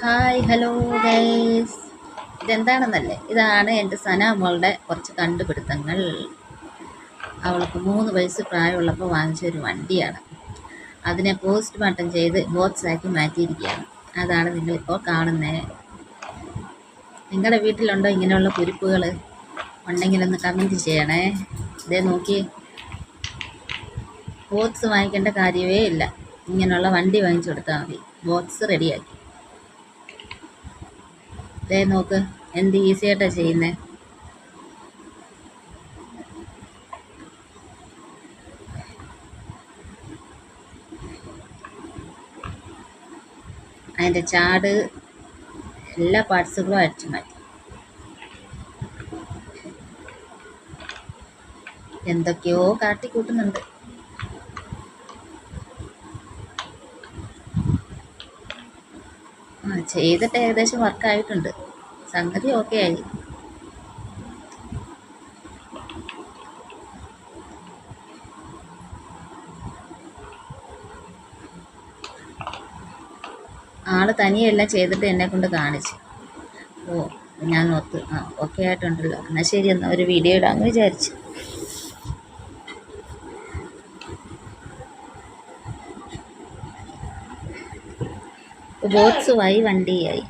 Hi hello guys. ഇതെന്താണെന്നല്ലേ, ഇതാണ് എൻ്റെ സന മോളുടെ കുറച്ച് കണ്ടുപിടുത്തങ്ങൾ. അവൾക്ക് 3 വയസ്സ് പ്രായമുള്ളപ്പോൾ വാങ്ങിച്ച ഒരു വണ്ടിയാണ്. അതിനെ പോസ്റ്റ്മോർട്ടം ചെയ്ത് ബോക്സാക്കി മാറ്റിയിരിക്കുകയാണ്. അതാണ് നിങ്ങളിപ്പോൾ കാണുന്നത്. നിങ്ങളുടെ വീട്ടിലുണ്ടോ ഇങ്ങനെയുള്ള കുരിപ്പുകൾ? ഉണ്ടെങ്കിലൊന്ന് കമൻറ്റ് ചെയ്യണേ. ഇതേ നോക്കി, ബോക്സ് വാങ്ങിക്കേണ്ട കാര്യമേ ഇല്ല. ഇങ്ങനെയുള്ള വണ്ടി വാങ്ങിച്ചു കൊടുത്താൽ മതി, ബോക്സ് റെഡിയാക്കി. ദേ നോക്ക്, എന്ത് ഈസി ആയിട്ടാണ് ചെയ്യുന്നത്. അതിൻ്റെ ചാട് എല്ലാ പാർട്സുകളും അടിച്ചു മാറ്റി. എന്തൊക്കെയോ കാട്ടിക്കൂട്ടുന്നുണ്ട്. ചെയ്തിട്ട് ഏകദേശം വർക്കായിട്ടുണ്ട്. സംഗതി ഓക്കെ ആയി. ആള് തനിയെല്ലാം ചെയ്തിട്ട് എന്നെ കൊണ്ട് കാണിച്ചു. ഓ, ഞാൻ ഓർത്ത് ഓക്കെ ആയിട്ടുണ്ടല്ലോ, എന്നാൽ ശരി, എന്നാൽ ഒരു വീഡിയോ ഇടാമെന്ന് വിചാരിച്ചു. ബോക്സുമായി വണ്ടിയായി.